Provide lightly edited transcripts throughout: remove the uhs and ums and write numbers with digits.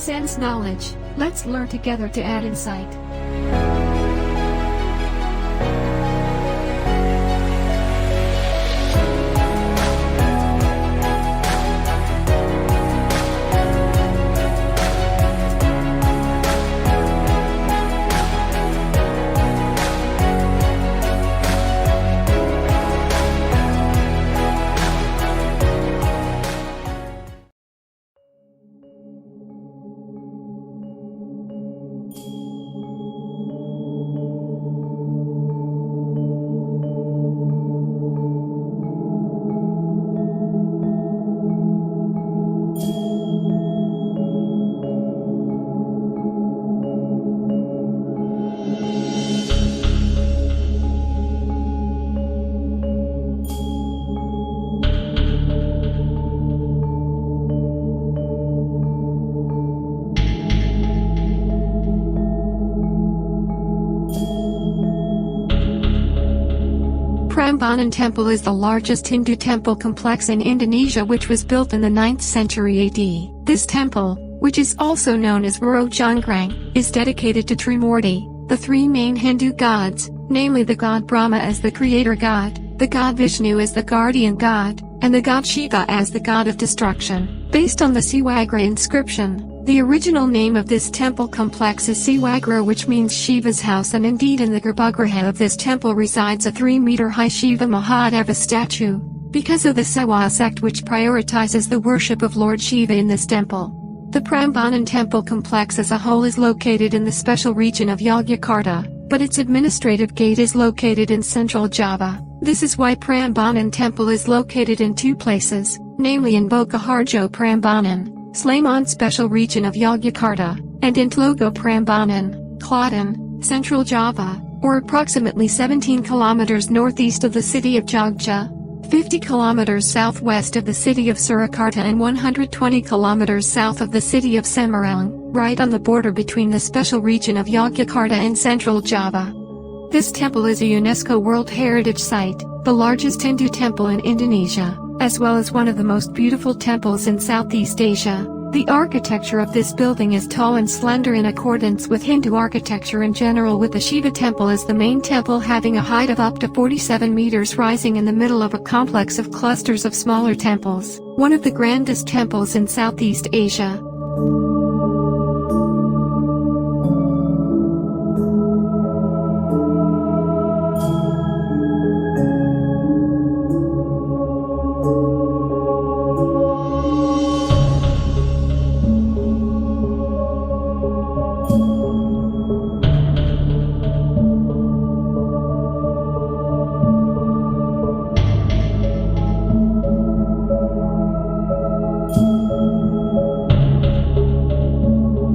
transcends knowledge. Let's learn together to add insight. Prambanan Temple is the largest Hindu temple complex in Indonesia, which was built in the 9th century AD. This temple, which is also known as Roro Jonggrang, is dedicated to Trimurti, the three main Hindu gods, namely the god Brahma as the creator god, the god Vishnu as the guardian god, and the god Shiva as the god of destruction. Based on the Siwagrha inscription, the original name of this temple complex is Siwagrha, which means Shiva's house, and indeed in the garbagriha of this temple resides a 3-meter-high Shiva Mahadeva statue, because of the Syaiwa sect, which prioritizes the worship of Lord Shiva in this temple. The Prambanan Temple complex as a whole is located in the special region of Yogyakarta, but its administrative gate is located in central Java. This is why Prambanan Temple is located in two places, namely in Bokaharjo Prambanan, Sleman special region of Yogyakarta, and in Tlogo Prambanan, Klaten, central Java, or approximately 17 kilometers northeast of the city of Jogja, 50 kilometers southwest of the city of Surakarta, and 120 kilometers south of the city of Semarang, right on the border between the special region of Yogyakarta and central Java. This temple is a UNESCO World Heritage Site, the largest Hindu temple in Indonesia, as well as one of the most beautiful temples in Southeast Asia. The architecture of this building is tall and slender in accordance with Hindu architecture in general, with the Shiva temple as the main temple having a height of up to 47 meters, rising in the middle of a complex of clusters of smaller temples, one of the grandest temples in Southeast Asia.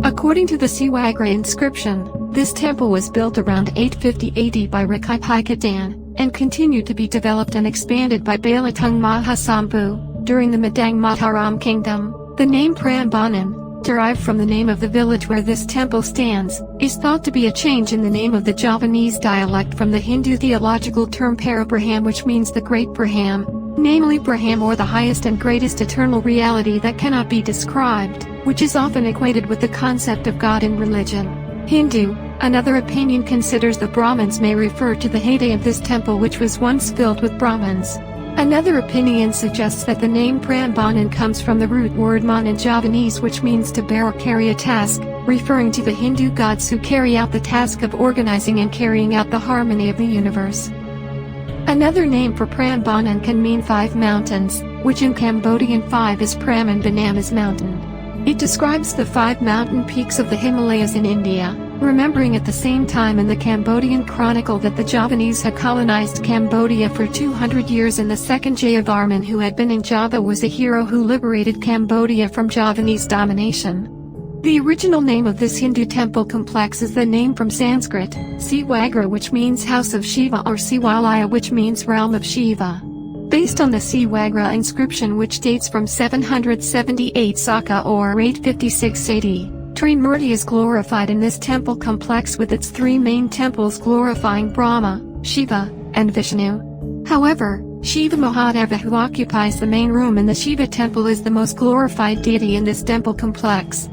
According to the Siwagrha inscription, this temple was built around 850 AD by Rakaipaikadan, and continued to be developed and expanded by Balatung Mahasambu, during the Madang Mataram kingdom. The name Prambanan, derived from the name of the village where this temple stands, is thought to be a change in the name of the Javanese dialect from the Hindu theological term Parabraham, which means the great Braham, namely Braham, or the highest and greatest eternal reality that cannot be described, which is often equated with the concept of God in religion. Hindu, another opinion considers the Brahmins may refer to the heyday of this temple, which was once filled with Brahmins. Another opinion suggests that the name Prambanan comes from the root word man in Javanese, which means to bear or carry a task, referring to the Hindu gods who carry out the task of organizing and carrying out the harmony of the universe. Another name for Prambanan can mean 5 mountains, which in Cambodian 5 is Pram and Banam is mountain. It describes the 5 mountain peaks of the Himalayas in India, remembering at the same time in the Cambodian chronicle that the Javanese had colonized Cambodia for 200 years, and the second Jayavarman, who had been in Java, was a hero who liberated Cambodia from Javanese domination. The original name of this Hindu temple complex is the name from Sanskrit, Siwagrha, which means house of Shiva, or Siwalaya, which means realm of Shiva. Based on the Siwagrha inscription, which dates from 778 Saka or 856 AD, Trimurti is glorified in this temple complex, with its 3 main temples glorifying Brahma, Shiva, and Vishnu. However, Shiva Mahadeva, who occupies the main room in the Shiva temple, is the most glorified deity in this temple complex.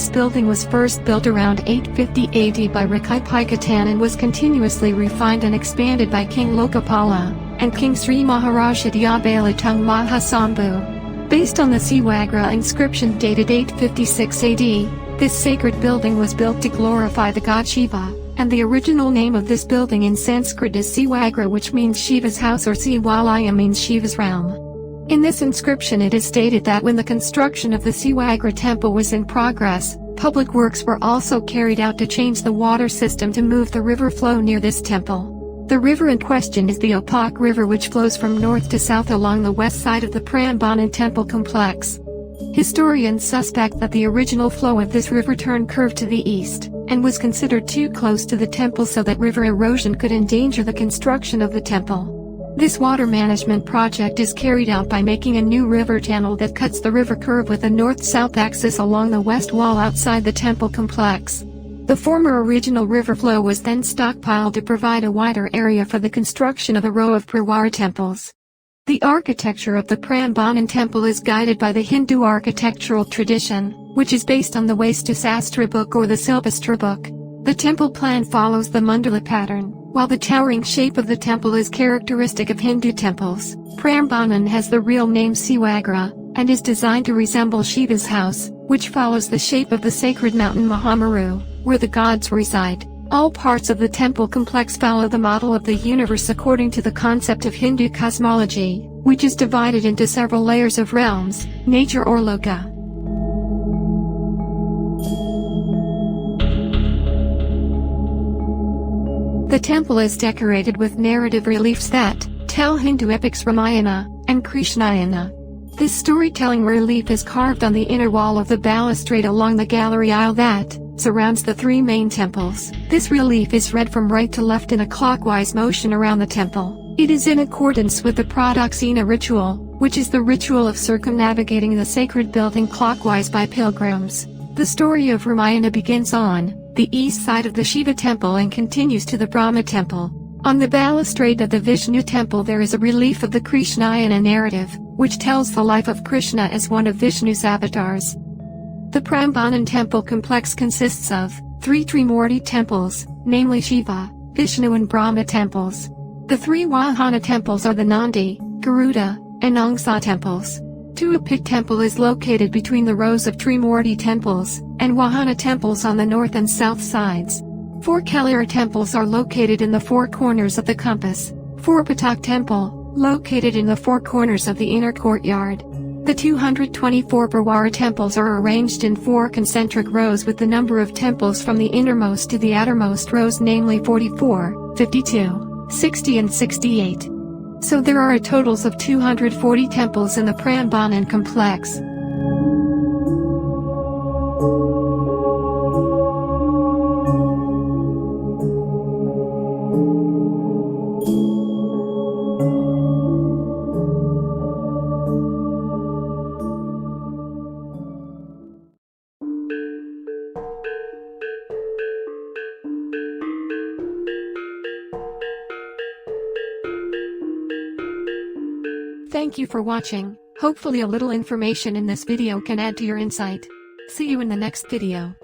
This building was first built around 850 AD by Rikipikatan and was continuously refined and expanded by King Lokapala and King Sri Maharaja Balatung Mahasambhu. Based on the Siwagrha inscription dated 856 AD, this sacred building was built to glorify the god Shiva, and the original name of this building in Sanskrit is Siwagrha, which means Shiva's house, or Siwalaya means Shiva's realm. In this inscription it is stated that when the construction of the Siwagrha temple was in progress, public works were also carried out to change the water system to move the river flow near this temple. The river in question is the Opak River, which flows from north to south along the west side of the Prambanan Temple complex. Historians suspect that the original flow of this river turned curved to the east, and was considered too close to the temple so that river erosion could endanger the construction of the temple. This water management project is carried out by making a new river channel that cuts the river curve with a north-south axis along the west wall outside the temple complex. The former original river flow was then stockpiled to provide a wider area for the construction of a row of Prawara temples. The architecture of the Prambanan Temple is guided by the Hindu architectural tradition, which is based on the Vastu Sastra book or the Silvastra book. The temple plan follows the mandala pattern, while the towering shape of the temple is characteristic of Hindu temples. Prambanan has the real name Siwagrha, and is designed to resemble Shiva's house, which follows the shape of the sacred mountain Mahameru, where the gods reside. All parts of the temple complex follow the model of the universe according to the concept of Hindu cosmology, which is divided into several layers of realms, nature or loka. The temple is decorated with narrative reliefs that tell Hindu epics Ramayana and Krishnayana. This storytelling relief is carved on the inner wall of the balustrade along the gallery aisle that surrounds the three main temples. This relief is read from right to left in a clockwise motion around the temple. It is in accordance with the Pradaksina ritual, which is the ritual of circumnavigating the sacred building clockwise by pilgrims. The story of Ramayana begins on the east side of the Shiva temple and continues to the Brahma temple. On the balustrade of the Vishnu temple there is a relief of the Krishnayana narrative, which tells the life of Krishna as one of Vishnu's avatars. The Prambanan temple complex consists of 3 Trimurti temples, namely Shiva, Vishnu and Brahma temples. The 3 Vahana temples are the Nandi, Garuda, and Angsa temples. Tuapik temple is located between the rows of Trimurti temples and Vahana temples on the north and south sides. 4 Kalara temples are located in the 4 corners of the compass. 4 Patak temple, located in the 4 corners of the inner courtyard. The 224 Prawara temples are arranged in 4 concentric rows with the number of temples from the innermost to the outermost rows, namely 44, 52, 60 and 68. So there are a totals of 240 temples in the Prambanan complex. Thank you for watching. Hopefully a little information in this video can add to your insight. See you in the next video.